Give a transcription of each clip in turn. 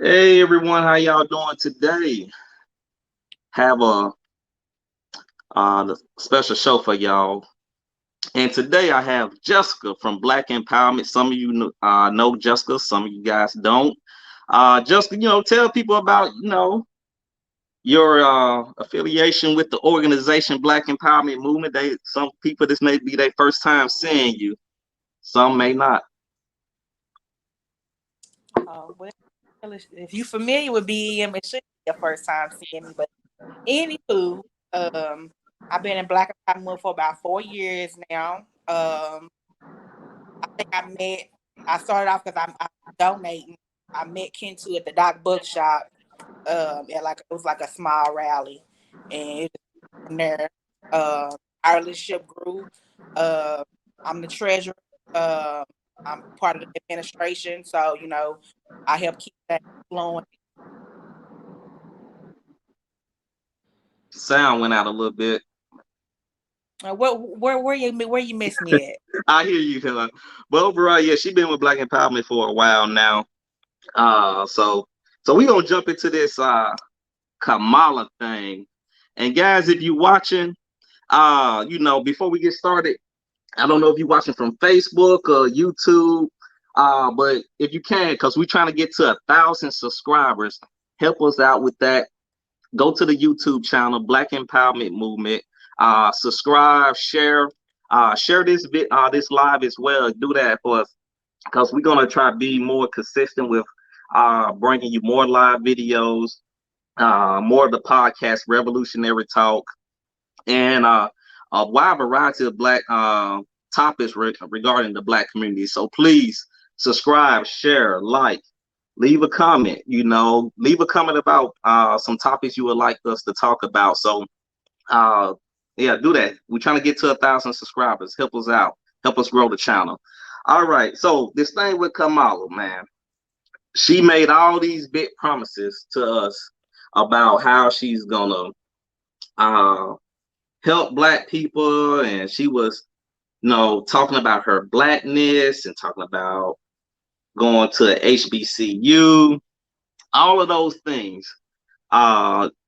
Hey everyone, how y'all doing today? Have a special show for y'all. And today I have Jessica from Black Empowerment. Some of you know Jessica, some of you guys don't. Jessica, tell people about your affiliation with the organization Black Empowerment Movement. Some people, this may be their first time seeing you. Some may not. Well, if you familiar with BEM, it should be your first time seeing me. But anywho, um, I've been in Black Empowerment for about 4 years now. I think I started off because I'm donating. I met Kentu at the Doc Bookshop. At like it was like a small rally, and it was from there. Our relationship grew. Uh, I'm the treasurer. Uh, I'm part of the administration, so I help keep that flowing. Sound went out a little bit. Where you miss me at? I hear you, Helen. But overall, yeah, she's been with Black Empowerment for a while now. So we gonna jump into this Kamala thing. And guys, if you watching, before we get started, I don't know if you're watching from Facebook or YouTube, but if you can, because we're trying to get to 1,000 subscribers, help us out with that. Go to the YouTube channel, Black Empowerment Movement. Subscribe, share this live as well. Do that for us because we're gonna try to be more consistent with bringing you more live videos, more of the podcast, revolutionary talk, and a wide variety of Black topics regarding the Black community. So please subscribe, share, like, leave a comment. Leave a comment about some topics you would like us to talk about. So uh, yeah, do that. We're trying to get to 1,000 subscribers. Help us out. Help us grow the channel. All right. So this thing with Kamala, man, she made all these big promises to us about how she's gonna uh, help Black people, and she was, talking about her Blackness and talking about going to HBCU, all of those things.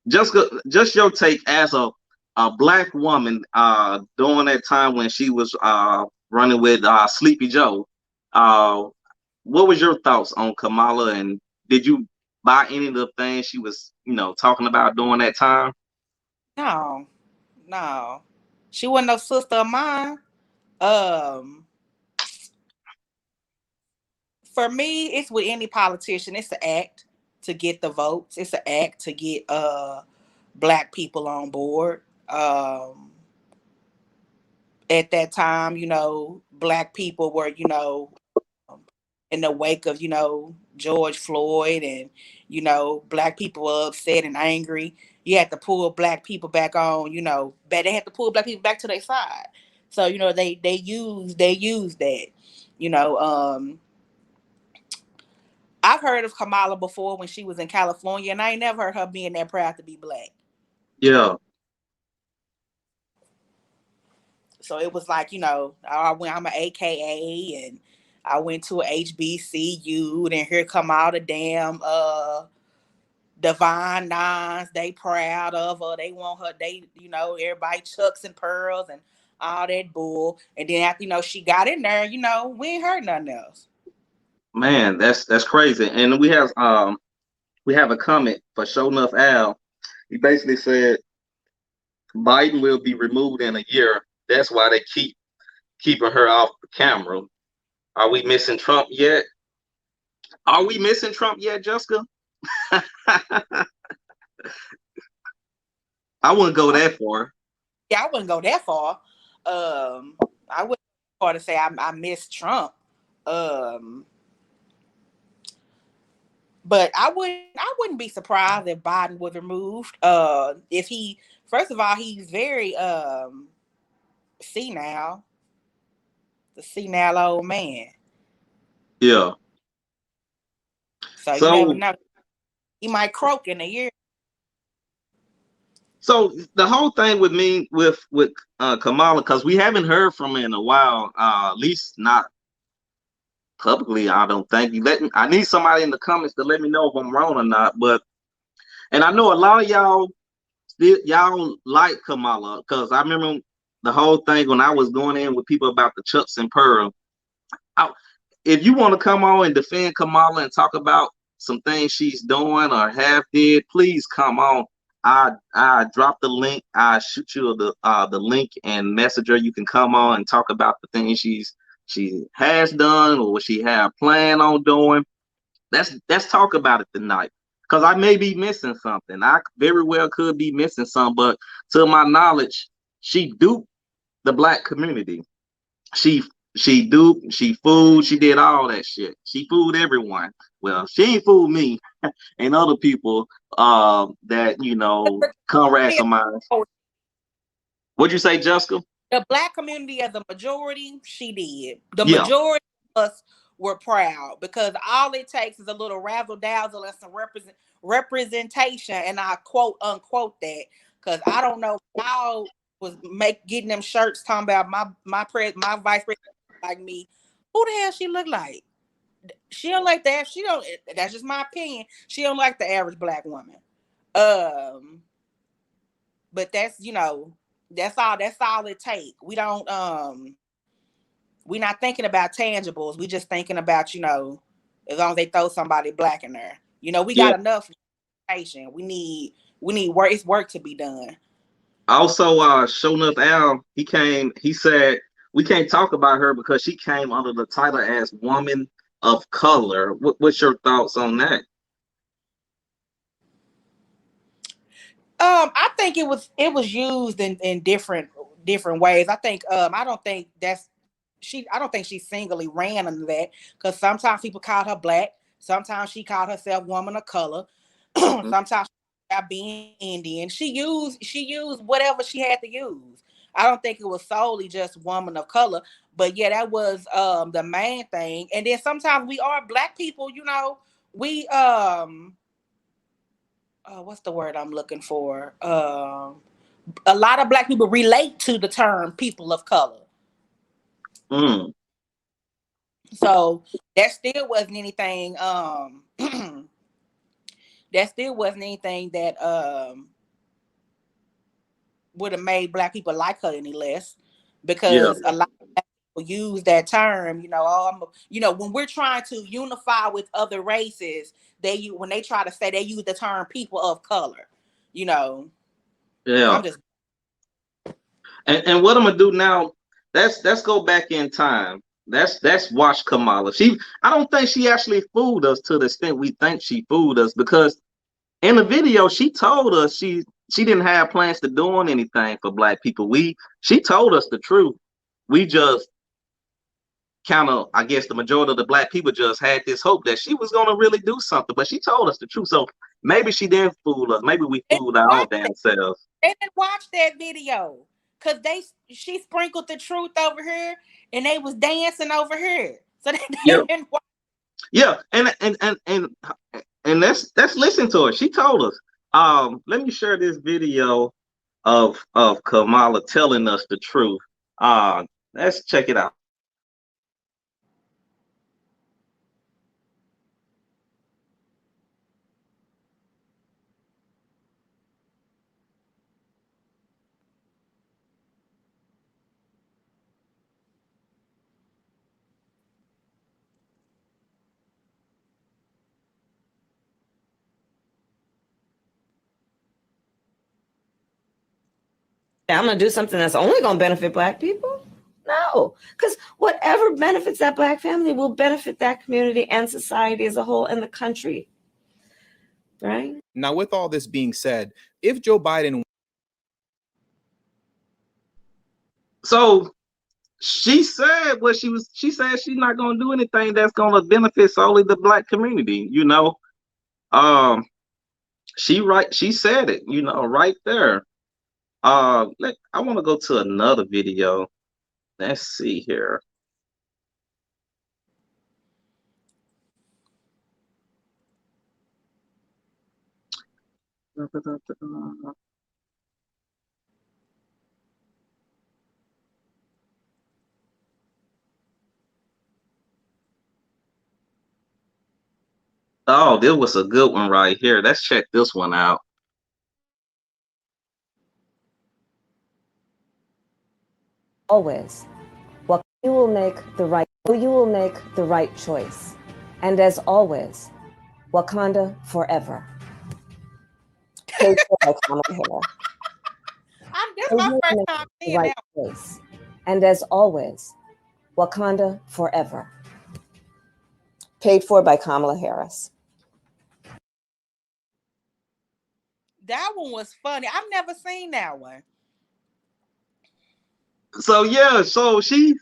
Just your take as a Black woman during that time when she was running with Sleepy Joe. Uh, what was your thoughts on Kamala, and did you buy any of the things she was, talking about during that time? No, no, she wasn't no sister of mine. Um, for me, it's with any politician. It's an act to get the votes. It's an act to get Black people on board. At that time, Black people were, in the wake of, George Floyd, and, Black people were upset and angry. You had to pull Black people back on, they had to pull Black people back to their side. So, they used that, you know. I've heard of Kamala before when she was in California, and I ain't never heard her being that proud to be Black. Yeah, So it was like, I'm an AKA, and I went to a HBCU, and here come all the damn divine nines. They proud of her. They want her. Everybody chucks and pearls and all that bull. And then after she got in there, we ain't heard nothing else. man, that's crazy. And we have a comment for Show Enough Al. He basically said Biden will be removed in a year. That's why they keeping her off the camera. Are we missing Trump yet? Are we missing Trump yet, Jessica? I wouldn't go that far. Yeah, I wouldn't go that far. I wouldn't go far to say I miss Trump. Um, but I wouldn't be surprised if Biden was removed. If he first of all he's very senile, the senile old man. Yeah. So you never So know. He might croak in a year. so the whole thing with me with Kamala, because we haven't heard from her in a while, at least not publicly. I don't think you let me. I need somebody in the comments to let me know if I'm wrong or not. But and I know a lot of y'all like Kamala because I remember the whole thing when I was going in with people about the Chucks and Pearl. I, if you want to come on and defend Kamala and talk about some things she's doing or have did, please come on. I drop the link. I shoot you the link and messenger. You can come on and talk about the things she has done or what she have planned on doing. Let's talk about it tonight. Cause I may be missing something. I very well could be missing something, but to my knowledge, she duped the black community. She she duped, she fooled, she did all that shit. She fooled everyone. Well, she ain't fooled me and other people that comrades of mine. What'd you say, Jessica? The black community as a majority, she did. The Yeah. majority of us were proud because all it takes is a little razzle dazzle and some representation, and I quote unquote that because I don't know if y'all was getting them shirts talking about my vice president like me. Who the hell she look like? She don't like that. She don't. That's just my opinion. She don't like the average black woman. But that's that's all it take. We don't we're not thinking about tangibles. We just thinking about, as long as they throw somebody black in there. We got enough information. We need work. It's work to be done. Also, Show Enough Al, he said we can't talk about her because she came under the title as Woman of Color. What's your thoughts on that? I think it was used in different ways. I think I don't think she singly ran under that because sometimes people called her black, sometimes she called herself woman of color, sometimes about being Indian. She used whatever she had to use. I don't think it was solely just woman of color, but yeah, that was the main thing. And then sometimes we are black people, we what's the word I'm looking for? A lot of black people relate to the term people of color. Mm. So that still wasn't anything that would have made black people like her any less, because a lot of black people use that term, when we're trying to unify with other races, when they try to say, they use the term people of color. Yeah. I'm just And what I'm gonna do now, let's go back in time. That's watch Kamala. I don't think she actually fooled us to the extent we think she fooled us, because in the video she told us she didn't have plans to doing anything for black people. She told us the truth. We just kind of, I guess the majority of the black people just had this hope that she was gonna really do something, but she told us the truth. So maybe she didn't fool us. Maybe we fooled our own damn selves. They didn't watch that video because she sprinkled the truth over here and they was dancing over here. So they didn't watch. Yeah, and let's listen to her. She told us. Let me share this video of Kamala telling us the truth. Let's check it out. I'm going to do something that's only going to benefit black people? No, because whatever benefits that black family will benefit that community and society as a whole and the country. Right? Now, with all this being said, if Joe Biden... So she said she said she's not going to do anything that's going to benefit solely the black community, she said it, right there. I want to go to another video. Let's see here. Oh, this was a good one right here. Let's check this one out. Always, you will make the right choice. And as always, Wakanda forever. Paid for by Kamala Harris. This You my will first make time the seeing right that. choice. And as always, Wakanda forever. Paid for by Kamala Harris. That one was funny. I've never seen that one. So yeah, so she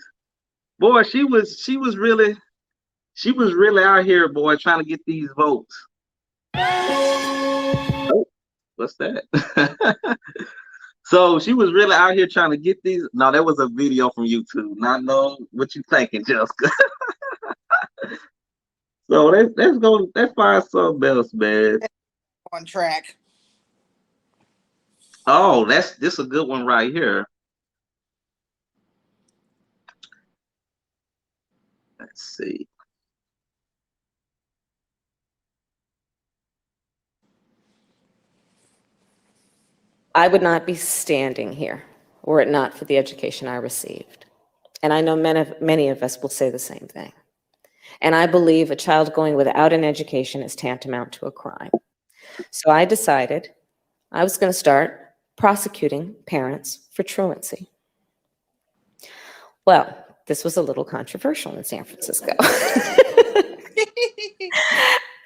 was really out here, boy, trying to get these votes. Oh, what's that? So she was really out here trying to get these. No, that was a video from YouTube. Not know what you thinking, Jessica. So let's go. Let's find something else, man. On track. Oh, this a good one right here. Let's see. I would not be standing here were it not for the education I received. And I know many of us will say the same thing. And I believe a child going without an education is tantamount to a crime. So I decided I was going to start prosecuting parents for truancy. Well, this was a little controversial in San Francisco.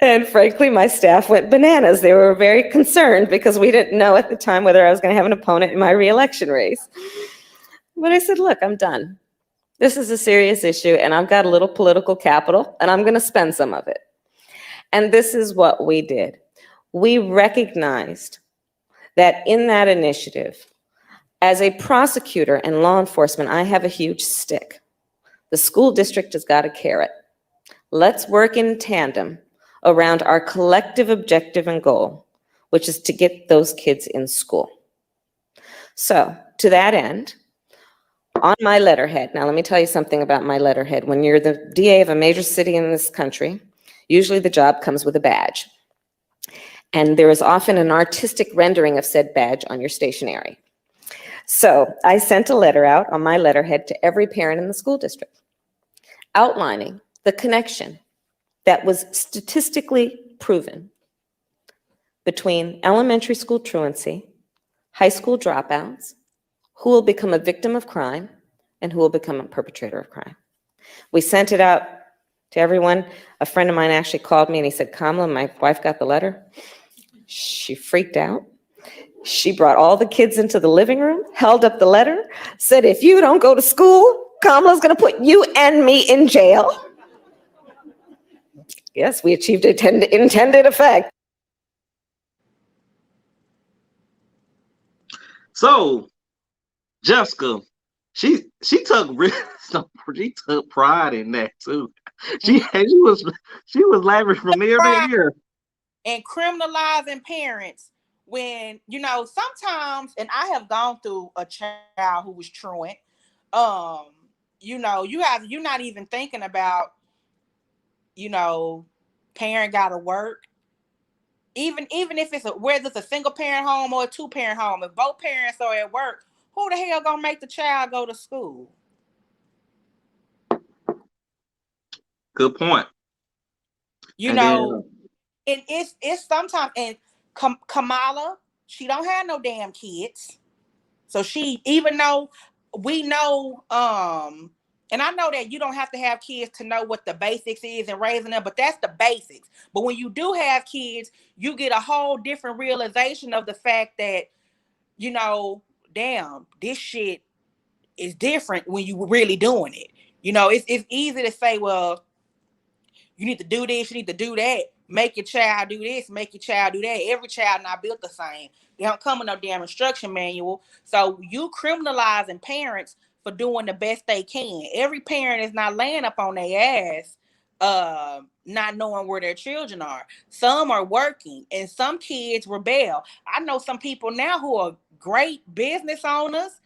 And frankly, my staff went bananas. They were very concerned because we didn't know at the time whether I was going to have an opponent in my reelection race. But I said, look, I'm done. This is a serious issue, and I've got a little political capital, and I'm going to spend some of it. And this is what we did. We recognized that in that initiative, as a prosecutor and law enforcement, I have a huge stick. The school district has got a carrot. Let's work in tandem around our collective objective and goal, which is to get those kids in school. So to that end, on my letterhead, now let me tell you something about my letterhead. When you're the DA of a major city in this country, usually the job comes with a badge. And there is often an artistic rendering of said badge on your stationery. So I sent a letter out on my letterhead to every parent in the school district, outlining the connection that was statistically proven between elementary school truancy, high school dropouts, who will become a victim of crime, and who will become a perpetrator of crime. We sent it out to everyone. A friend of mine actually called me and he said, Kamala, my wife got the letter. She freaked out. She brought all the kids into the living room, held up the letter, said, if you don't go to school, Kamala's gonna put you and me in jail. Yes, we achieved intended effect. So Jessica, she took she took pride in that too. She was laughing from ear to ear. And criminalizing parents when, sometimes, and I have gone through a child who was truant, you're not even thinking about, parent gotta work. Even if whether it's a single parent home or a 2-parent home, if both parents are at work, who the hell gonna make the child go to school? Good point. And it's sometimes, and Kamala, she don't have no damn kids. So she, even though we know, and I know that you don't have to have kids to know what the basics is in raising them, but that's the basics. But when you do have kids, you get a whole different realization of the fact that, damn, this shit is different when you really doing it. It's easy to say, well, you need to do this, you need to do that. Make your child do this, make your child do that. Every child not built the same. They don't come with no damn instruction manual. So you criminalizing parents for doing the best they can. Every parent is not laying up on their ass, not knowing where their children are. Some are working, and some kids rebel. I know some people now who are great business owners,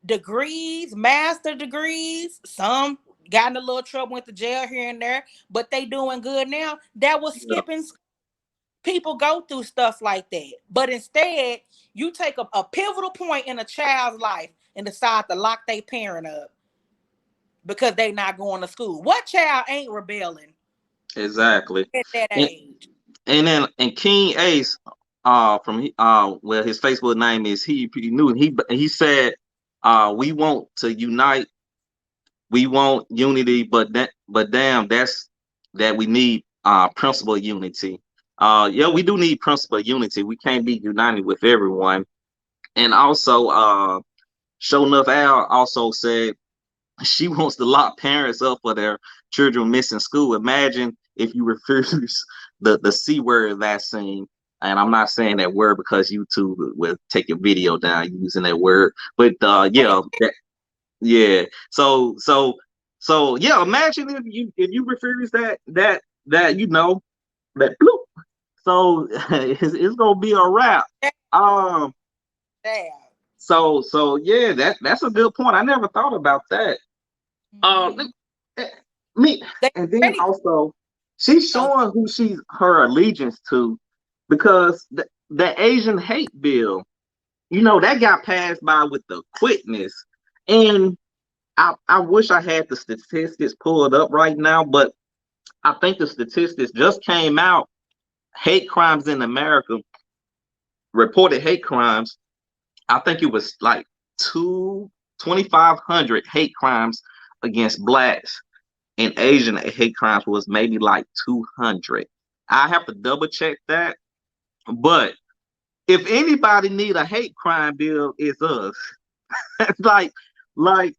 degrees, master degrees. Some got in a little trouble, went to jail here and there, but they doing good now. That was skipping school people go through stuff like that. But instead, you take a pivotal point in a child's life and decide to lock their parent up because they not going to school. What child ain't rebelling Exactly. at that And, age? and then and King Ace, from well, his Facebook name is he knew he said, we want to unite, we want unity, but damn, that we need principle unity. Yeah, we do need principle unity. We can't be united with everyone. And also, Show Enough Al also said she wants to lock parents up for their children missing school. Imagine if you refuse the C word vaccine. And I'm not saying that word because YouTube will take your video down using that word. But yeah, yeah. So yeah, imagine if you refuse that that bloop. So it's gonna be a wrap. Um Damn. so yeah, that's a good point. I never thought about that. Mhm. Me, They and then ready. also she's showing who she's her allegiance to, because the Asian hate bill, that got passed by with the quickness. And I wish I had the statistics pulled up right now, but I think the statistics just came out. Hate crimes in America, reported hate crimes, I think it was like 2,500 hate crimes against blacks, and Asian hate crimes was maybe like 200. I have to double check that. But if anybody need a hate crime bill, it's us. like like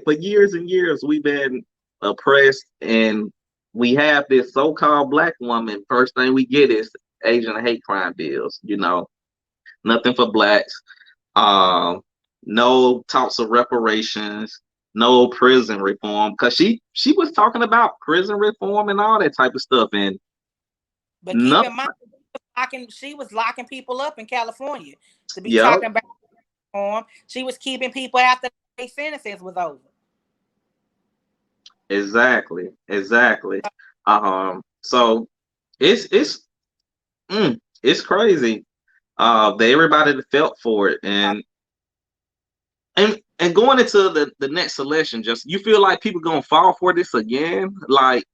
for years and years we've been oppressed, and we have this so-called black woman. First thing we get is Asian hate crime bills. Nothing for blacks. Um, no talks of reparations, no prison reform, because she was talking about prison reform and all that type of stuff, and But keep nothing. in mind, she was locking people up in California to be Yep, talking about reform. She was keeping people after their sentences was over. exactly. So it's it's crazy. That everybody that felt for it, and going into the next election, just you feel like people gonna fall for this again, like.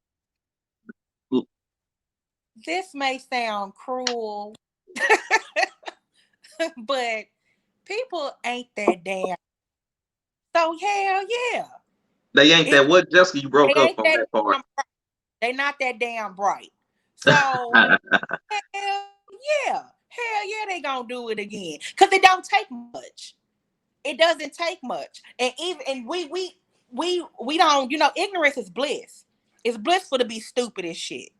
This may sound cruel, but people ain't that damn. So hell yeah. They ain't It that what, Jessica, you they broke up ain't on that that part. damn, they not that damn bright. So hell yeah. Hell yeah, they gonna do it again. Cause it don't take much. It doesn't take much. And even and we don't, ignorance is bliss. It's blissful to be stupid as shit.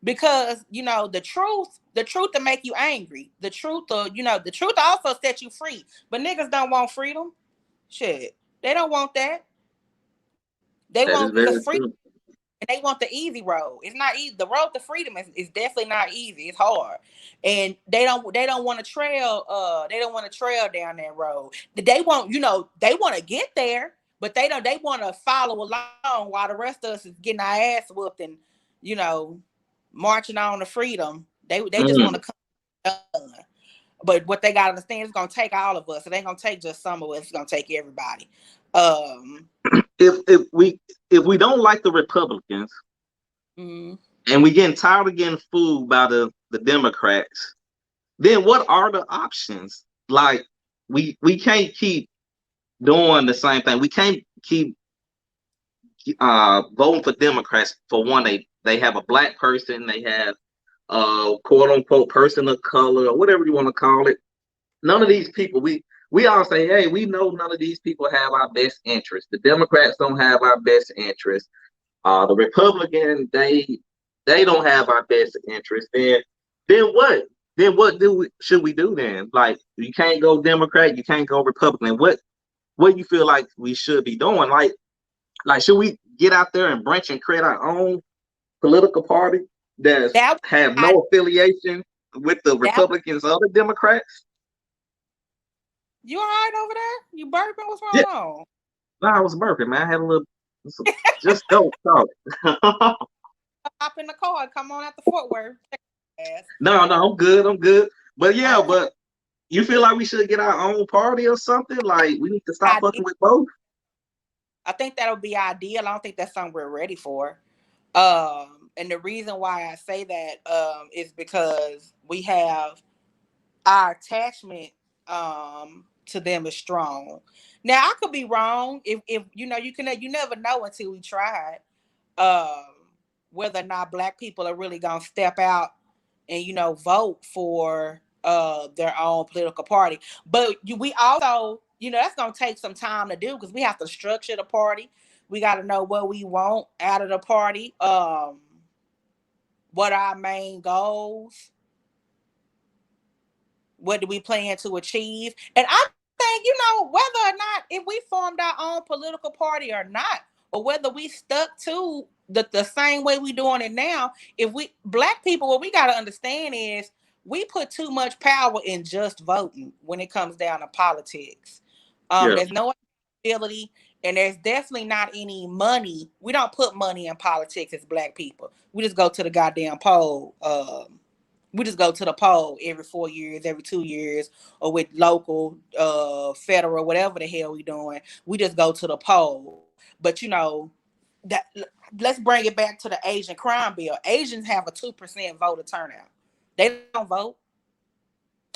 Because the truth to make you angry. The truth also set you free. But niggas don't want freedom. Shit. They don't want that. They That is want because very freedom, true. and they want the easy road. It's not easy. The road to freedom is definitely not easy. It's hard. And they don't want to trail down that road. They want to get there, but they want to follow along while the rest of us is getting our ass whooped and you know marching on to freedom. They just want Mm. to come done. But what they gotta understand, it's gonna take all of us. It ain't gonna take just some of us, it's gonna take everybody. Um If we don't like the Republicans, mm, and we getting tired of getting fooled by the Democrats, then what are the options? Like, we can't keep doing the same thing. We can't keep voting for Democrats. For one, they have a black person, they have quote unquote person of color, or whatever you want to call it. None of these people, we all say, hey, we know none of these people have our best interest. The Democrats don't have our best interest. The Republican, they don't have our best interest. Then what? Then what should we do then? Like, you can't go Democrat, you can't go Republican. What you feel like we should be doing? Like should we get out there and branch and create our own political party that that have I no affiliation with the that Republicans or the Democrats? you all right over there? You burping? What's Yeah, going on? no, I was burping, man. I had a little, just don't talk. Hop in the car and come on out to Fort Worth. No, no, I'm good. I'm good. But yeah, Okay. but you feel like we should get our own party or something? Like we need to stop fucking with both? I think that'll be ideal. I don't think that's something we're ready for. And the reason why I say that is because we have our attachment to them is strong. Now I could be wrong. If you never know until we try it. Um, whether or not Black people are really gonna step out and vote for their own political party. But we also, that's gonna take some time to do because we have to structure the party. We got to know what we want out of the party. What are our main goals? What do we plan to achieve? And I think, whether or not if we formed our own political party or not, or whether we stuck to the same way we doing it now, if we Black people, what we got to understand is we put too much power in just voting when it comes down to politics. Yeah. There's no ability, and there's definitely not any money. We don't put money in politics as Black people. We just go to the goddamn poll. We just go to the poll every 4 years, every 2 years, or with local, federal, whatever the hell we doing. We just go to the poll. But that let's bring it back to the Asian crime bill. Asians have a 2% voter turnout. They don't vote.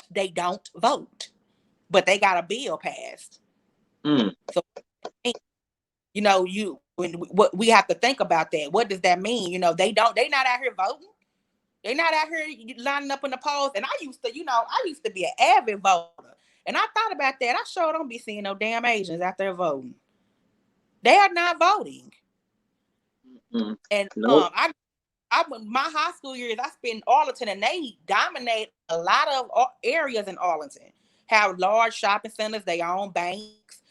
They don't vote, but they got a bill passed. Mm. So what we have to think about that. What does that mean? They not out here voting. They're not out here lining up in the polls. And I used to be an avid voter. And I thought about that. I sure don't be seeing no damn Asians out there voting. They are not voting. Mm. And Nope. my high school years, I spent in Arlington, and they dominate a lot of areas in Arlington. Have large shopping centers, they own banks,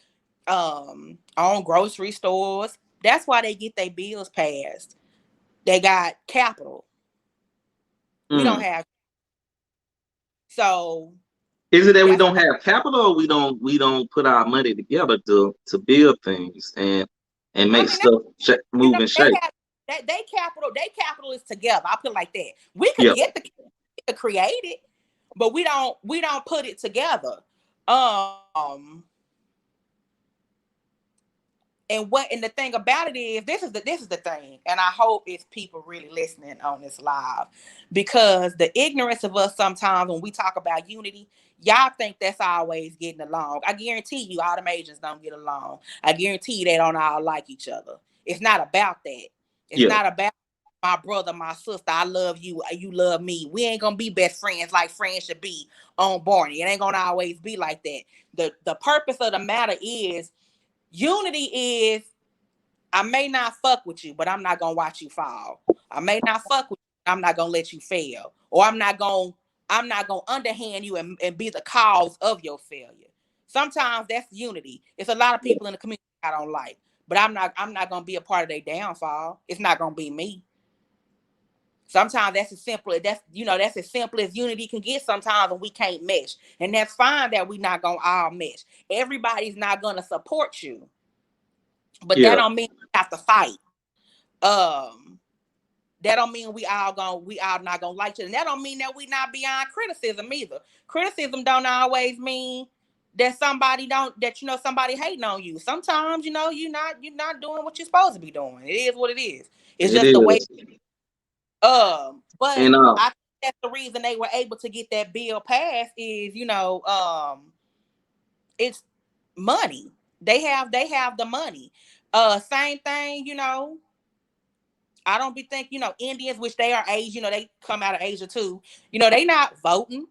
own grocery stores. That's why they get their bills passed. They got capital. We don't Mm. have. So Is it that we that's don't have capital, or we don't put our money together to build things and I make mean, stuff move and they shake? have they capital is together. I'll put it like that. We could Yeah. get the create it, but we don't put it together. Um and the thing about it is this is the thing, and I hope it's people really listening on this live, because the ignorance of us sometimes when we talk about unity, y'all think that's always getting along. I guarantee you all the Asians don't get along. I guarantee you they don't all like each other. It's not about that. It's Yeah. not about my brother, my sister, I love you, you love me. We ain't gonna be best friends like friends should be on Barney. It ain't gonna always be like that. The purpose of the matter is unity is I may not fuck with you, but I'm not gonna watch you fall. I may not fuck with you, I'm not gonna let you fail. Or I'm not gonna underhand you and be the cause of your failure. Sometimes that's unity. It's a lot of people in the community I don't like, but I'm not gonna be a part of their downfall. It's not gonna be me. Sometimes that's as simple as unity can get sometimes, and we can't mesh. And that's fine that we not gonna all mesh. Everybody's not gonna support you. But that Yeah. don't mean we have to fight. Um, that don't mean we all not gonna like you, and that don't mean that we not beyond criticism either. Criticism don't always mean that somebody hating on you. Sometimes you're not doing what you're supposed to be doing. It is what it is. It's It just the way. is. But And I think that's the reason they were able to get that bill passed is it's money. They have the money. Same thing, I don't be think, Indians, which they are Asian, they come out of Asia too. They not voting.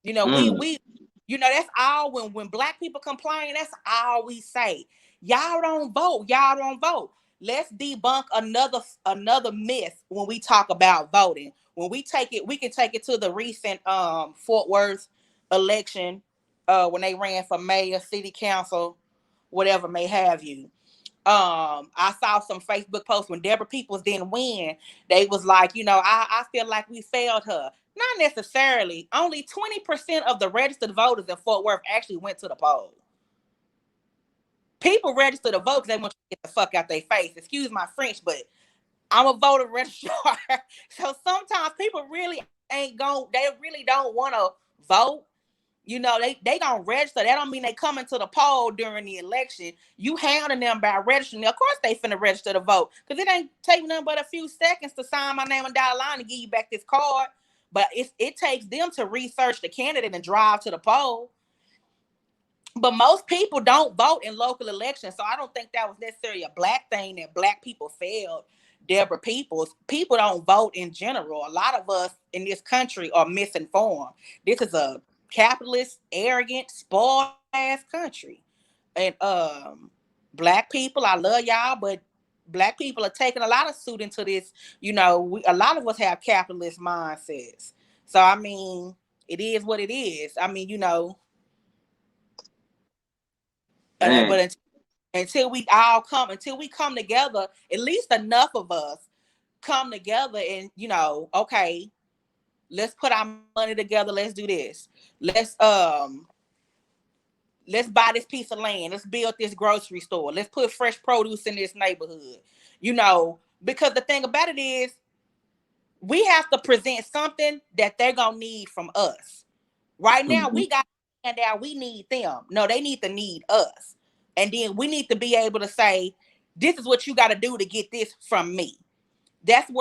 mm, That's all when Black people complain, that's all we say. Y'all don't vote. Y'all don't vote. Let's debunk another myth when we talk about voting. When we can take it to the recent Fort Worth election, when they ran for mayor, city council, whatever may have you. I saw some Facebook posts when Deborah Peoples didn't win. They was like, I feel like we failed her. Not necessarily. Only 20% of the registered voters in Fort Worth actually went to the poll. People register to vote because they want to get the fuck out their face. Excuse my French, but I'm a voter registrar. So sometimes people really they really don't want to vote. You know, they gonna register. That don't mean they coming to the poll during the election. You hounding them by registering. Of course they finna register to vote. Because it ain't taking them but a few seconds to sign my name on dotted line and give you back this card. But it takes them to research the candidate and drive to the poll. But most people don't vote in local elections. So I don't think that was necessarily a black thing that black people failed Deborah Peoples. People don't vote in general. A lot of us in this country are misinformed. This is a capitalist, arrogant, spoiled ass country. And black people, I love y'all, but black people are taking a lot of suit into this. You know, a lot of us have capitalist mindsets. So I mean, it is what it is. I mean, you know, Man. but until we come together, at least enough of us come together and, you know, okay, let's put our money together. Let's do this. Let's buy this piece of land. Let's build this grocery store. Let's put fresh produce in this neighborhood. You know, because the thing about it is we have to present something that they're going to need from us. Right now, we got to find out we need them. No, they need to need us. And then we need to be able to say, this is what you got to do to get this from me. That's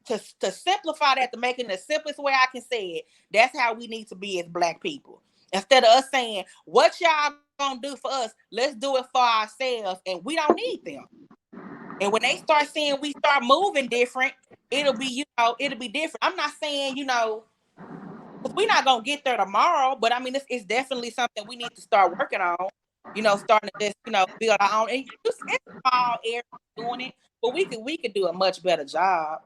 to simplify that, to make it the simplest way I can say it. That's how we need to be as black people. Instead of us saying, what y'all gonna do for us, let's do it for ourselves, and we don't need them. And when they start seeing we start moving different, it'll be different. I'm not saying, you know, because we're not gonna get there tomorrow, but I mean, it's definitely something we need to start working on. You know, starting to just, you know, build our own. And it's small areas doing it, but we could do a much better job.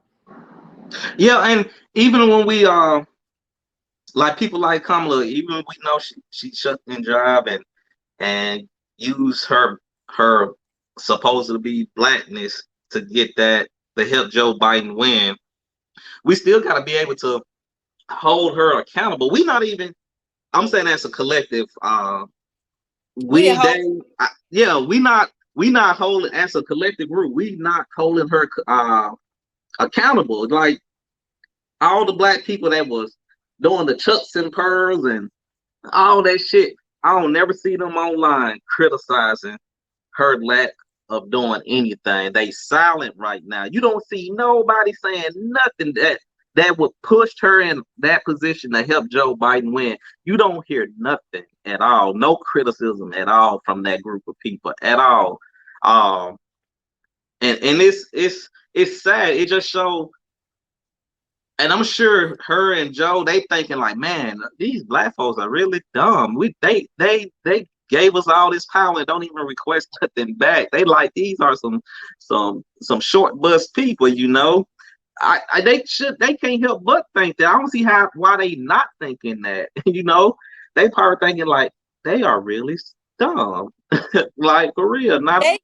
Yeah, and even when we like people like Kamala, even when we know she shut in job and use her supposed to be blackness to get that to help Joe Biden win, we still got to be able to hold her accountable. We not even. I'm saying as a collective. We We hope. they we not holding as a collective group. We not holding her accountable. Like all the black people that was doing the chucks and pearls and all that shit. I don't never see them online criticizing her lack of doing anything. They silent right now. You don't see nobody saying nothing that would push her in that position to help Joe Biden win. You don't hear nothing at all. No criticism at all from that group of people at all. Um, and it's sad. It just shows. And I'm sure her and Joe, they thinking like, man, these black folks are really dumb. They gave us all this power and don't even request nothing back. They like these are some short bus people, you know. They can't help but think that. I don't see why they not thinking that, you know. They probably thinking like they are really dumb. Like for real. Not You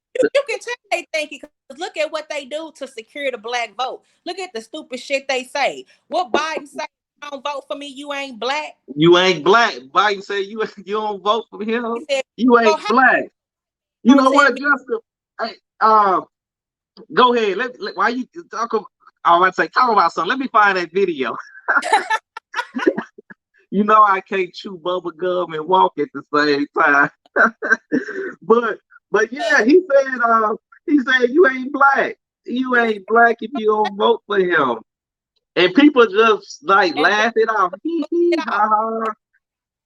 can tell they thinking, because look at what they do to secure the black vote. Look at the stupid shit they say. What Biden say? You don't vote for me, you ain't black. you ain't black. Biden say you don't vote for He him. said, You "Oh, ain't how black. You don't know tell what, me?" Justin? Hey, go ahead. Why you talk about? I'd say talk about something. Let me find that video. You know I can't chew bubble gum and walk at the same time. but yeah, he said you ain't black. You ain't black if you don't vote for him. And people just like And laugh it off. Hee hee ha ha.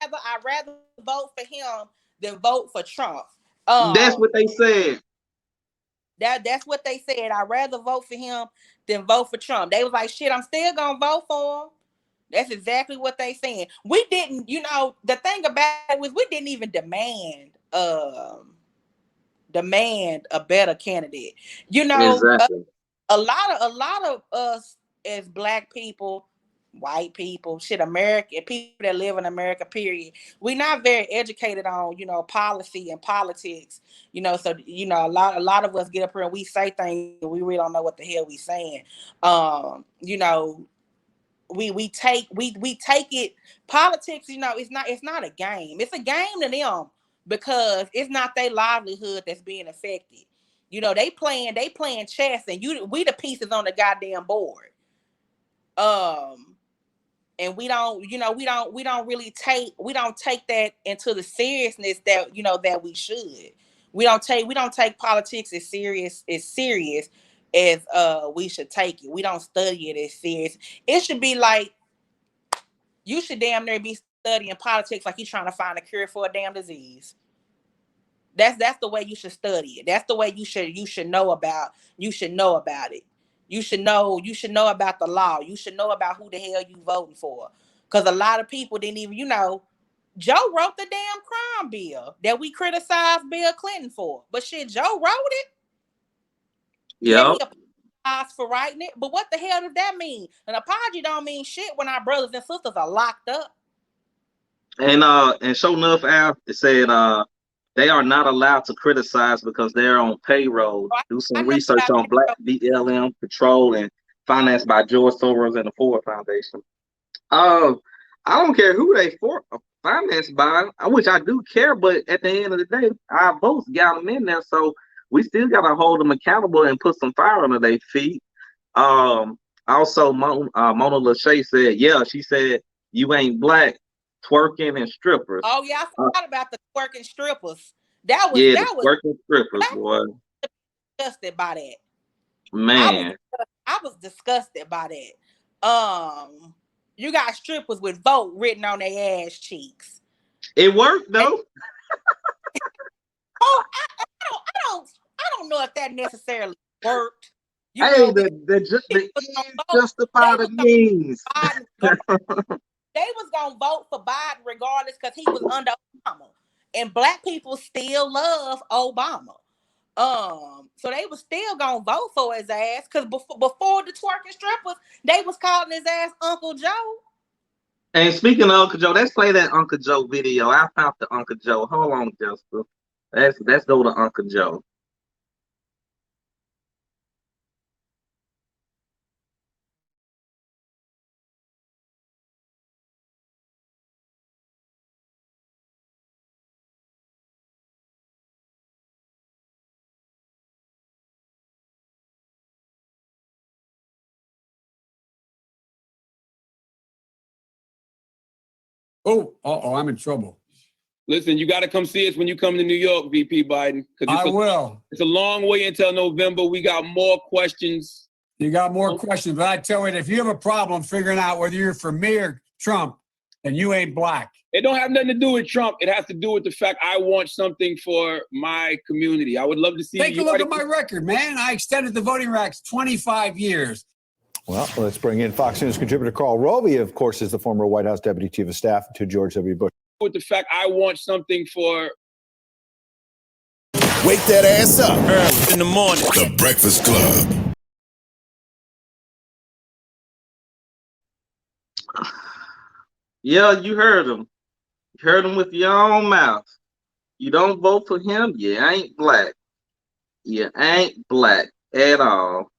I'd rather vote for him than vote for Trump. That's what Um, they said. that's what they said. I'd rather vote for him than vote for Trump. They was like, shit, I'm still gonna vote for him. That's exactly what they saying. We didn't, you know, the thing about it was we didn't even demand a better candidate. You know, Exactly. a lot of us as black people, white people, shit, American people that live in America, period, we're not very educated on, you know, policy and politics. You know, so you know, a lot of us get up here and we say things we really don't know what the hell we saying. You know, we take it, politics, you know, it's not a game. It's a game to them because it's not their livelihood that's being affected. You know, they playing chess, and we the pieces on the goddamn board. And we don't really take that into the seriousness that that we should. We don't take politics as serious as we should take it. We don't study it as serious. It should be like you should damn near be studying politics like you're trying to find a cure for a damn disease. That's the way you should study it. That's the way you should know about it. You should know about the law. You should know about who the hell you voting for. Because a lot of people didn't even, Joe wrote the damn crime bill that we criticized Bill Clinton for. But shit, Joe wrote it. Yeah. He apologized for writing it. But what the hell does that mean? An apology don't mean shit when our brothers and sisters are locked up. And sure enough, Al, it said they are not allowed to criticize because they're on payroll. Do some research on Black BLM Patrol and financed by George Soros and the Ford Foundation. I don't care who they financed by, which I do care, but at the end of the day, our votes got them in there, so we still got to hold them accountable and put some fire under their feet. Also, Mona Lachey said, yeah, she said, you ain't black, twerking and strippers. Oh yeah, I forgot about the twerking strippers. That was twerking strippers, boy. Disgusted by that. Man, I was disgusted by that. You got strippers with "vote" written on their ass cheeks. It worked though. I don't know if that necessarily worked. The justify the means. They was gonna vote for Biden regardless because he was under Obama, and black people still love Obama. So they was still gonna vote for his ass because before the twerking strippers, they was calling his ass Uncle Joe. And speaking of Uncle Joe, let's play that Uncle Joe video. I found the Uncle Joe. Hold on, Jessica. Let's go to Uncle Joe. I'm in trouble. Listen, you got to come see us when you come to New York, VP Biden. I will. It's a long way until November. We got more questions. You got more questions, but I tell you, if you have a problem figuring out whether you're for me or Trump, then you ain't black. It don't have nothing to do with Trump. It has to do with the fact I want something for my community. I would love to see. Take a look at my record, man. I extended the voting rights 25 years. Well, let's bring in Fox News contributor Carl Roby, of course, is the former White House Deputy Chief of Staff to George W. Bush. With the fact I want something for... Wake that ass up early in the morning. The Breakfast Club. Yeah, you heard him. You heard him with your own mouth. You don't vote for him, you ain't black. You ain't black at all.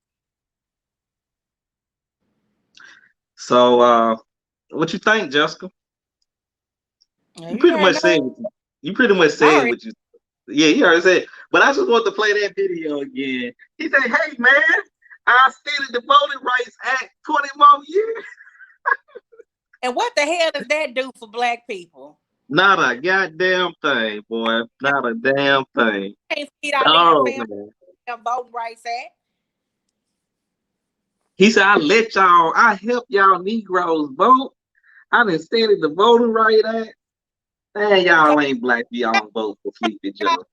So, what you think, Jessica? You pretty much said what you. Yeah, you already said. But I just want to play that video again. He said, "Hey man, I extended the Voting Rights Act 20 more years." And what the hell does that do for black people? Not a goddamn thing, boy. Not a damn thing. Can't see our damn Voting Rights Act. He said, I help y'all Negroes vote. I done extended the Voting Rights Act. Man, y'all ain't black. Y'all vote for Sleepy Joe.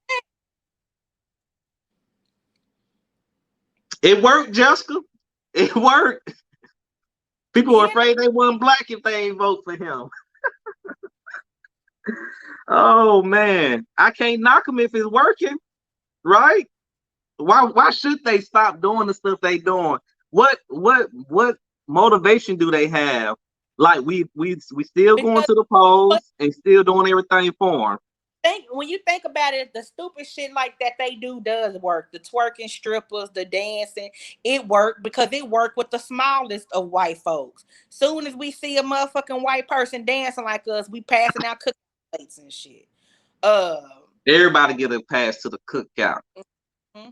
It worked, Jessica. It worked. People were afraid they weren't black if they ain't vote for him. Oh, man. I can't knock them if it's working, right? Why should they stop doing the stuff they doing? What motivation do they have? Like we still going to the polls and still doing everything for them. When you think about it, the stupid shit like that they do does work. The twerking strippers, the dancing, it worked because it worked with the smallest of white folks. Soon as we see a motherfucking white person dancing like us, we passing out cookie plates and shit. Everybody get a pass to the cookout. Mm-hmm.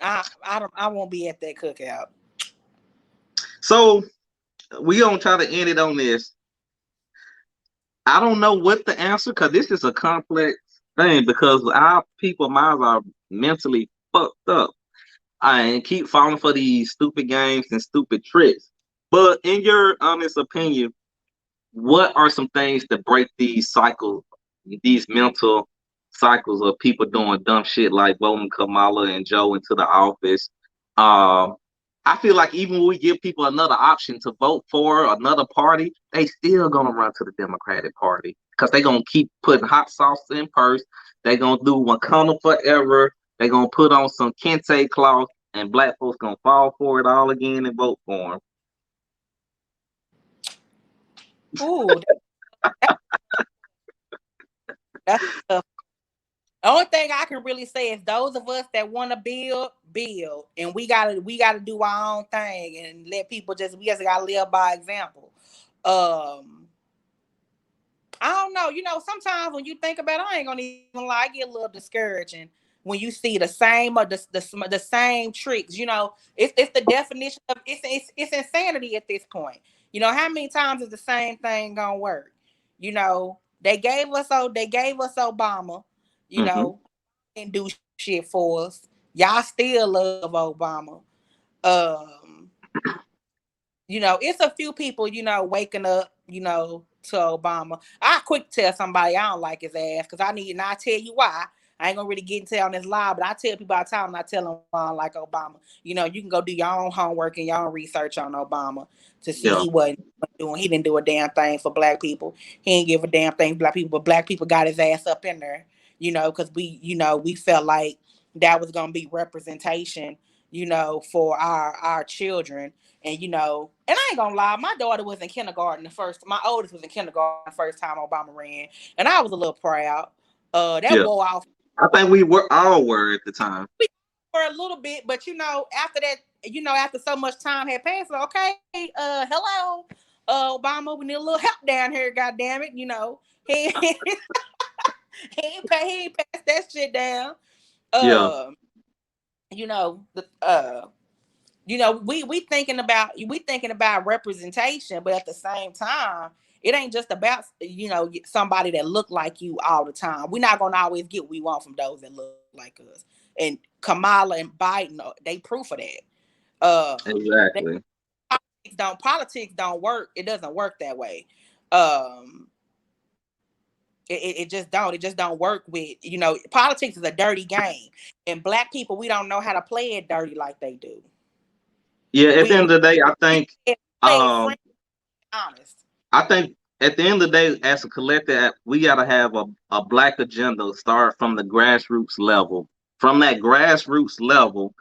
I won't be at that cookout. So we gonna try to end it on this. I don't know what the answer, because this is a complex thing, because our people minds are mentally fucked up. I keep falling for these stupid games and stupid tricks. But in your honest opinion, what are some things that break these cycles, these mental cycles of people doing dumb shit like voting Kamala and Joe into the office? I feel like even when we give people another option to vote for another party, they still gonna run to the Democratic Party because they gonna keep putting hot sauce in purse. They gonna do Wakanda forever. They gonna put on some kente cloth, and black folks gonna fall for it all again and vote for them. Ooh, that's tough. The only thing I can really say is those of us that want to build, and we gotta do our own thing and let people we just gotta live by example. I don't know. Sometimes when you think about it, I ain't gonna even lie, I get a little discouraging when you see the same the same tricks. It's the definition of it's insanity at this point. How many times is the same thing gonna work? They gave us Obama. And do shit for us. Y'all still love Obama. It's a few people, waking up, to Obama. I quick tell somebody I don't like his ass because and I tell you why. I ain't gonna really get into on this live, but I tell people all the time, and I tell them I don't like Obama. You can go do your own homework and your own research on Obama to see he wasn't doing. He didn't do a damn thing for black people. He didn't give a damn thing for black people, but black people got his ass up in there. Because we felt like that was gonna be representation, for our children. And and I ain't gonna lie, my daughter was in kindergarten my oldest was in kindergarten the first time Obama ran, and I was a little proud. That wore off. I think we were at the time. For a little bit, but after that, after so much time had passed, okay, hello, Obama, we need a little help down here, goddamn it, he ain't passed that shit down. We thinking about representation, but at the same time, it ain't just about somebody that look like you all the time. We're not gonna always get what we want from those that look like us. And Kamala and Biden, they proof of that. Exactly. Politics don't work. It doesn't work that way. It just don't work with politics is a dirty game, and black people, we don't know how to play it dirty like they do. Yeah, at the end of the day, I think honest. I think at the end of the day, as a collective, we gotta have a black agenda start from the grassroots level. From that grassroots level,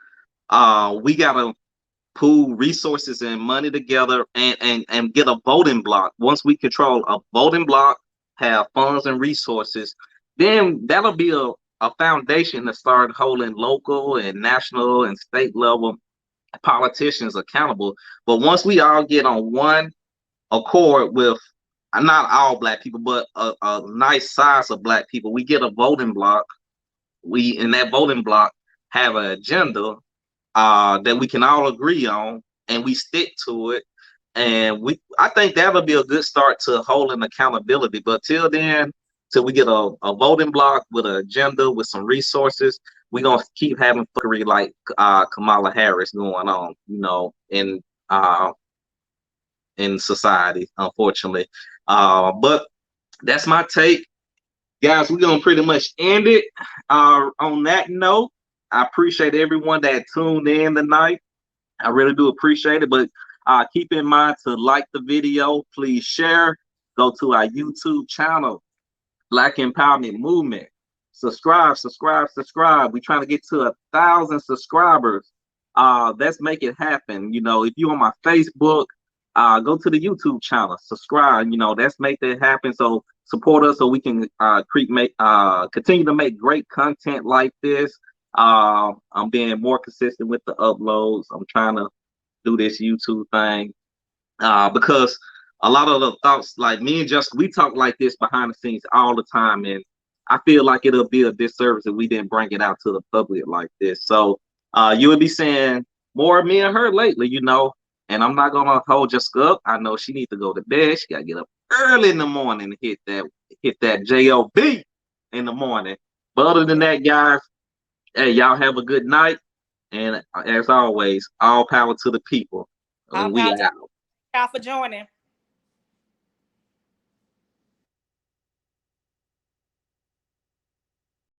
we gotta pool resources and money together and get a voting block. Once we control a voting block, have funds and resources, then that'll be a foundation to start holding local and national and state level politicians accountable. But once we all get on one accord with not all black people, but a nice size of black people, we get a voting block. We in that voting block have an agenda that we can all agree on, and we stick to it. And I think that'll be a good start to holding accountability. But till then, till we get a voting block with an agenda with some resources, we're gonna keep having fuckery like Kamala Harris going on, in society, unfortunately. But that's my take. Guys, we're gonna pretty much end it on that note. I appreciate everyone that tuned in tonight. I really do appreciate it. But keep in mind to like the video, please share, go to our YouTube channel, Black Empowerment Movement. Subscribe. We're trying to get to 1,000 subscribers. Let's make it happen. If you're on my Facebook, go to the YouTube channel, subscribe. Let's make that happen. So support us so we can continue to make great content like this. I'm being more consistent with the uploads. I'm trying to do this YouTube thing because a lot of the thoughts, like me and Justin, we talk like this behind the scenes all the time, and I feel like it'll be a disservice if we didn't bring it out to the public like this. So You would be seeing more of me and her lately, you know. And I'm not gonna hold Jessica up. I know she needs to go to bed. She gotta get up early in the morning to hit that job in the morning. But other than that, guys, hey, y'all have a good night. And as always, all power to the people. All We power to out. y'all for joining.